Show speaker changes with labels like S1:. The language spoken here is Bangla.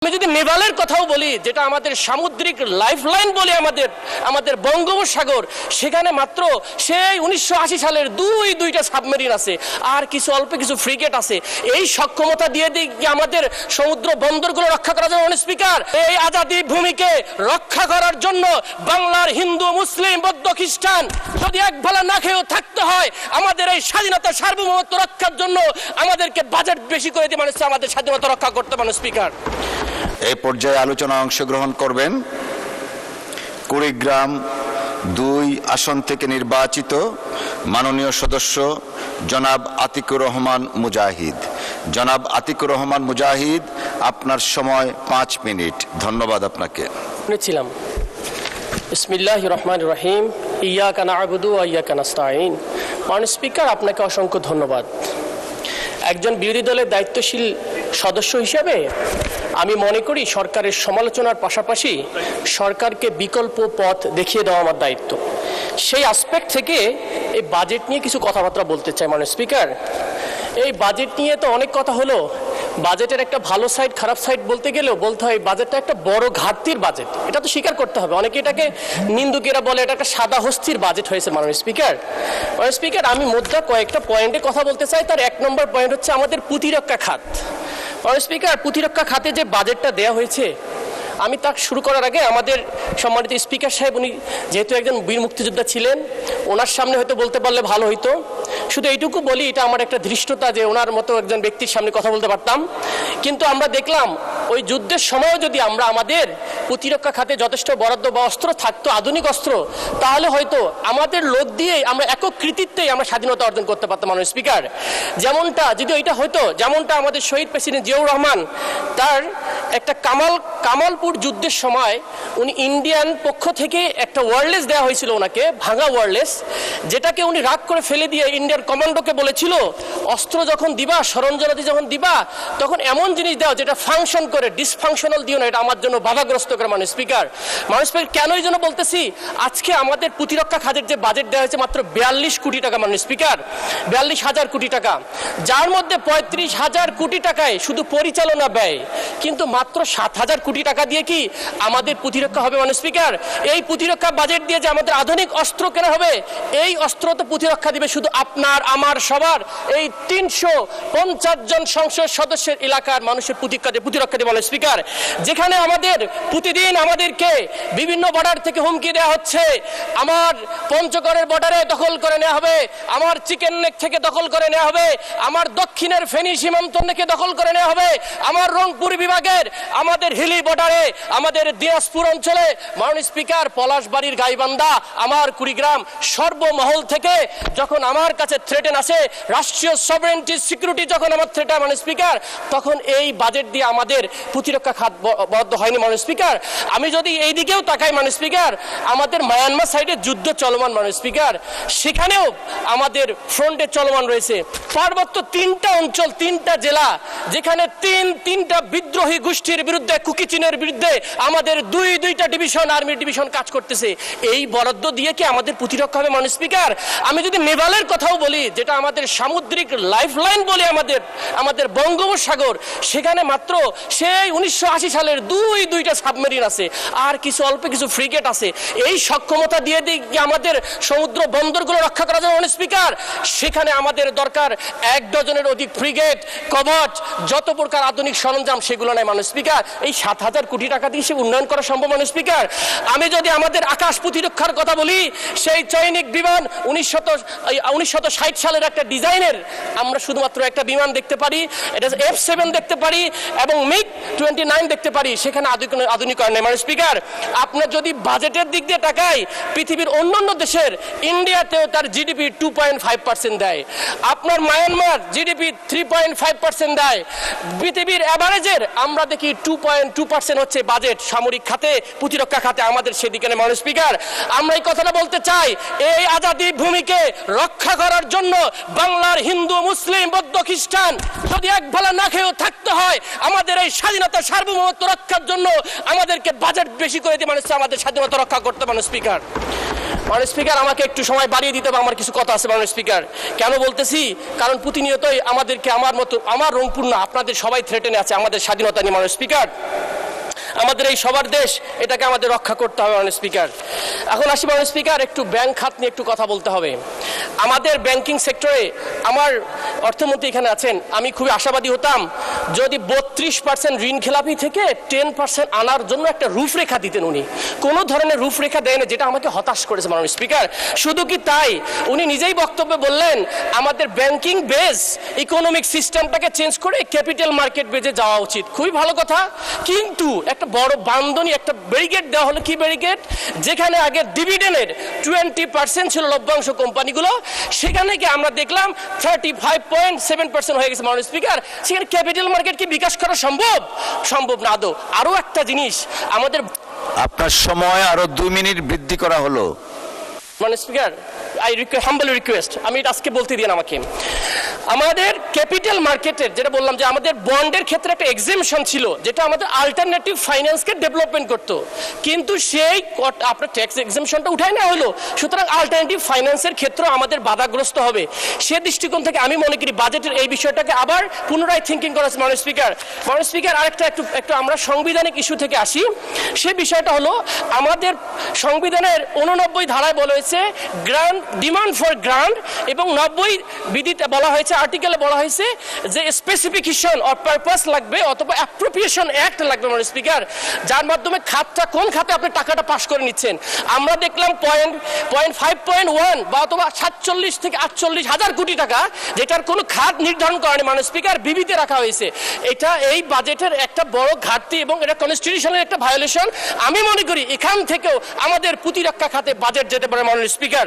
S1: আমি যদি নেভালের কথাও বলি, যেটা আমাদের সামুদ্রিক লাইফলাইন বলে আমাদের বঙ্গোপসাগর, সেখানে মাত্র সেই 1980 সালের দুইটা সাবমেরিন আছে, আর অল্প কিছু ফ্রিগেট আছে। এই সক্ষমতা দিয়ে কি আমাদের সমুদ্র বন্দরগুলো রক্ষা করা যাবে? স্পিকার, এই আজাদি ভূমিকে রক্ষা করার জন্য বাংলার হিন্দু, মুসলিম, বৌদ্ধ, খ্রিস্টান যদি এক বেলা না খেয়েও থাকতে হয়, আমাদের এই স্বাধীনতা সার্বভৌমত্ব রক্ষার জন্য আমাদেরকে বাজেট বেশি করে দিয়ে মানুষ আমাদের স্বাধীনতা রক্ষা করতে পারে। স্পিকার,
S2: এই পর্যায়ে আলোচনায় অংশগ্রহণ করবেন কুড়িগ্রাম 2 আসন থেকে নির্বাচিত মাননীয় সদস্য জনাব আতিকুর রহমান মুজাহিদ। জনাব আতিকুর রহমান মুজাহিদ, আপনার সময় 5 মিনিট। ধন্যবাদ আপনাকে।
S1: শুনেছিলাম। বিসমিল্লাহির রহমানির রহিম। ইয়াকা না'বুদু ওয়া ইয়াকা নাস্তাঈন। মাননীয় স্পিকার, আপনাকে অসংখ্য ধন্যবাদ। একজন বিরোধী দলের দায়িত্বশীল সদস্য হিসেবে আমি মনে করি সরকারের সমালোচনার পাশাপাশি সরকারকে বিকল্প পথ দেখিয়ে দেওয়া আমার দায়িত্ব। সেই অ্যাসপেক্ট থেকে এই বাজেট নিয়ে কিছু কথাবার্তা বলতে চাই। মাননীয় স্পিকার, এই বাজেট নিয়ে তো অনেক কথা হলো। বাজেটের একটা ভালো সাইড, খারাপ সাইড বলতে গেলেও বলতে হয় বাজেটটা একটা বড় ঘাটতির বাজেট। এটা তো স্বীকার করতে হবে। অনেকে এটাকে নিন্দুকেরা বলে এটা একটা সাদা হস্তির বাজেট হয়েছে। মাননীয় স্পিকার, আমি মুদ্রা কয়েকটা পয়েন্টে কথা বলতে চাই। তার 1 নম্বর পয়েন্ট হচ্ছে আমাদের প্রতিরক্ষা খাত। মাননীয় স্পিকার, প্রতিরক্ষা খাতে যে বাজেটটা দেওয়া হয়েছে, আমি তা শুরু করার আগে আমাদের সম্মানিত স্পিকার সাহেব, উনি যেহেতু একজন বীর মুক্তিযোদ্ধা ছিলেন, ওনার সামনে হয়তো বলতে পারলে ভালো হইতো। শুধু এইটুকু বলি, এটা আমার একটা ধৃষ্টতা যে ওনার মতো একজন ব্যক্তির সামনে কথা বলতে পারতাম। কিন্তু আমরা দেখলাম ওই যুদ্ধের সময়ও যদি আমরা আমাদের প্রতিরক্ষা খাতে যথেষ্ট বরাদ্দ বা অস্ত্র থাকতো, আধুনিক অস্ত্র, তাহলে হয়তো আমাদের লোক দিয়ে আমরা একক কৃতিত্বেই আমরা স্বাধীনতা অর্জন করতে পারতাম। মাননীয় স্পিকার, যেমনটা যদি ওইটা হয়তো, যেমনটা আমাদের শহীদ প্রেসিডেন্ট জিয়াউর রহমান, তার একটা কামালপুর যুদ্ধের সময় উনি ইন্ডিয়ান পক্ষ থেকে একটা ওয়্যারলেস দেওয়া হয়েছিল ওনাকে, ভাঙা ওয়্যারলেস, যেটাকে উনি রাগ করে ফেলে দিয়ে ইন্ডিয়ান কমান্ডোকে বলেছিল অস্ত্র যখন দিবা, সরঞ্জামাদি যখন দিবা, তখন এমন জিনিস দাও যেটা ফাংশন করে, ডিসফাংশনাল দিও না, এটা আমার জন্য বাধাগ্রস্ত করে। মাননীয় স্পিকার, কেন এই জন্য বলতেছি, আজকে আমাদের প্রতিরক্ষা খাতের যে বাজেট দেওয়া হয়েছে মাত্র 42 কোটি টাকা। মাননীয় স্পিকার, 42,000 কোটি টাকা, যার মধ্যে 35,000 কোটি টাকায় শুধু পরিচালনা ব্যয়, কিন্তু মাত্র 7,000 কোটি টাকা দিয়ে কি আমাদের প্রতিরক্ষা হবে? মাননীয় স্পিকার, এই প্রতিরক্ষা বাজেট দিয়ে যে আমাদের আধুনিক অস্ত্র কেনা হবে, এই অস্ত্র তো প্রতিরক্ষা দিবে শুধু আপনার, আমার, সবার এই 350 জন সংসদ সদস্যের এলাকার মানুষের প্রতিরক্ষা দেবে। মাননীয় স্পিকার, যেখানে আমাদের প্রতিদিন আমাদেরকে বিভিন্ন বর্ডার থেকে হুমকি দেওয়া হচ্ছে, আমার পঞ্চগড়ের বর্ডারে দখল করে নেওয়া হবে, আমার চিকেন নেক থেকে দখল করে নেওয়া হবে, আমার দক্ষিণের ফেনী সীমান্ত থেকে দখল করে নেওয়া হবে, আমার রংপুর বিভাগের আমাদের হিলি বর্ডারে, আমাদের দিনাজপুর অঞ্চলে। মাননীয় স্পিকার, পলাশবাড়ির গাইবান্ধা, আমার কুড়িগ্রাম, সর্বমহল থেকে যখন আমার কাছে থ্রেটেন আসে, রাষ্ট্রীয় সভরেন্টি সিকিউরিটি যখন আমার থ্রেট হয়, মাননীয় স্পিকার, তখন এই বাজেট দিয়ে আমাদের প্রতিরক্ষা খাত বরাদ্দ হয়নি। মাননীয় স্পিকার, আমি যদি এই দিকেও তাকাই, মাননীয় স্পিকার, আমাদের মায়ানমার সাইডে যুদ্ধ চলমান। মাননীয় স্পিকার, সেখানেও আমাদের ফ্রন্টে চলমান রয়েছে। পার্বত্য 3টা অঞ্চল, 3টা জেলা, যেখানে তিনটা বিদ্রোহী গোষ্ঠীর বিরুদ্ধে, কুকিচিনের বিরুদ্ধে আমাদের দুইটা ডিভিশন, আর্মি ডিভিশন কাজ করতেছে। এই বরাদ্দ দিয়ে কি আমাদের প্রতিরক্ষা হবে? মাননীয় স্পিকার, আমি যদি নেভালের কথাও বলি, যেটা আমাদের সামুদ্রিক লাইফলাইন বলে আমাদের বঙ্গোপসাগর, সেখানে মাত্র সেই 1980 সালের দুইটা সাবমেরিন আছে, আর অল্প কিছু ফ্রিগেট আছে। এই সক্ষমতা দিয়ে কি আমাদের সমুদ্র বন্দরগুলো রক্ষা করা যাবে? মাননীয় স্পিকার, সেখানে আমাদের দরকার 1 ডজনের অধিক ফ্রিগেট, কবচ, যত প্রকার আধুনিক সরঞ্জাম, সেগুলো নেই। মাননীয় স্পিকার, এই 7,000 কোটি টাকা দিয়ে সে উন্নয়ন করা সম্ভব? মাননীয় স্পিকার, আমি যদি আমাদের আকাশ প্রতিরক্ষার কথা বলি, সেই চৈনিক বিমান 1960 সালের একটা ডিজাইনের আমরা শুধুমাত্র একটা বিমান দেখতে পারি, এটা F7 দেখতে পারি, এবং MiG 29 দেখতে পারি, সেখানে আধুনিকরণ নেই। মাননীয় স্পিকার, আপনার যদি বাজেটের দিক দিয়ে তাকায়, পৃথিবীর অন্যান্য দেশের, ইন্ডিয়াতেও তার জিডিপি 2.5% দেয়, আপনার মায়ানমার জিডিপি 3.5% দেয়, পৃথিবীর অ্যাভারেজের আমরা দেখি 2.2% হচ্ছে বাজেট সামরিক খাতে, প্রতিরক্ষা খাতে আমাদের সেদিকে নেই। মাননীয় স্পিকার, আমরা এই কথাটা বলতে চাই, এই আজাদি ভূমিকে রক্ষা করার জন্য বাংলার হিন্দু, মুসলিম, বৌদ্ধ, খ্রিস্টান যদি এক বেলা না খেয়েও থাকতে হয়, আমাদের এই স্বাধীনতা সার্বভৌমত্ব রক্ষার জন্য আমাদেরকে বাজেট বেশি করে দিয়ে মানুষ আমাদের স্বাধীনতা রক্ষা করতে। মাননীয় স্পিকার, মাননীয় স্পিকার, আমাকে একটু সময় বাড়িয়ে দিতে হবে, আমার কিছু কথা আছে মাননীয় স্পিকার। কেন বলতেছি? কারণ প্রতিনিয়তই আমাদেরকে, আমার রংপুর না, আপনাদের সবাই থ্রেটেনে আছে আমাদের স্বাধীনতা নিয়ে মাননীয় স্পিকার। আমাদের এই সবার দেশ, এটাকে আমাদের রক্ষা করতে হবে মাননীয় স্পিকার। এখন আসি মাননীয় স্পিকার, একটু ব্যাংক খাত নিয়ে একটু কথা বলতে হবে। আমাদের ব্যাংকিং সেক্টরে, আমার অর্থমন্ত্রী এখানে আছেন, আমি খুবই আশাবাদী হতাম যদি 32% ঋণ খেলাপি থেকে 10% আনার জন্য একটা রূপরেখা দিতেন। উনি কোনো ধরনের রূপরেখা দেন, যেটা আমাকে হতাশ করেছে মাননীয় স্পিকার। শুধু কি তাই, উনি নিজেই বক্তব্যে বললেন আমাদের ব্যাংকিং বেস ইকোনমিক সিস্টেমটাকে চেঞ্জ করে ক্যাপিটাল মার্কেট বেজে যাওয়া উচিত। খুবই ভালো কথা, কিন্তু একটা বড় বান্ধনী, একটা ব্যারিকেড দেওয়া হলো। কি ব্যারিকেড? যেখানে আগে ডিভিডেন্ডের 20% ছিল লভ্যাংশ কোম্পানিগুলো, সেখানে কি আমরা দেখলাম 35.7% হয়ে গেছে মাননীয় স্পিকার। সেখানে ক্যাপিটাল মার্কেট কি বিকাশ করা সম্ভব? সম্ভব না আদৌ। আরও একটা জিনিস, আমাদের
S2: আপনার সময় আরো 2 মিনিট বৃদ্ধি করা হলো।
S1: মাননীয় স্পিকার, হাম্বলি রিকোয়েস্ট, আমি এটা আজকে বলতে দিন আমাকে। আমাদের ক্যাপিটাল মার্কেটের, যেটা বললাম যে আমাদের বন্ডের ক্ষেত্রে একটা এক্সেমশন ছিল, যেটা আমাদের আলটারনেটিভ ফাইন্যান্সকে ডেভেলপমেন্ট করতো, কিন্তু সেই আপনার ট্যাক্স এক্সেমশনটা উঠাই না হলো। সুতরাং আলটারনেটিভ ফাইন্যান্সের ক্ষেত্রে আমাদের বাধাগ্রস্ত হবে। সে দৃষ্টিকোণ থেকে আমি মনে করি বাজেটের এই বিষয়টাকে আবার পুনরায় থিঙ্কিং করা আছে মাননীয় স্পিকার। মাননীয় স্পিকার, আরেকটা একটু আমরা সাংবিধানিক ইস্যু থেকে আসি। সে বিষয়টা হলো, আমাদের সংবিধানের 89 ধারায় বলা হয়েছে গ্রান্ট, ডিমান্ড ফর গ্রান্ট, এবং 90 বিধিতে বলা হয়েছে, আর্টিকেলে বলা হয়েছে যে স্পেসিফিকেশন অর পারপাস লাগবে, অথবা অ্যাপ্রোপ্রিয়েশন অ্যাক্ট লাগবে মাননীয় স্পিকার, যার মাধ্যমে খাতটা, কোন খাতে আপনি টাকাটা পাস করে নিচ্ছেন। আমরা দেখলাম 5.1 বা অথবা 47 থেকে 48 হাজার কোটি টাকা, যেটার কোনো খাত নির্ধারণ করেনি মাননীয় স্পিকার, বিবিতে রাখা হয়েছে। এটা এই বাজেটের একটা বড় ঘাটতি এবং এটা কনস্টিটিউশনের একটা ভায়োলেশন। আমি মনে করি এখান থেকেও আমাদের প্রতিরক্ষা খাতে বাজেট যেতে পারে মাননীয় স্পিকার।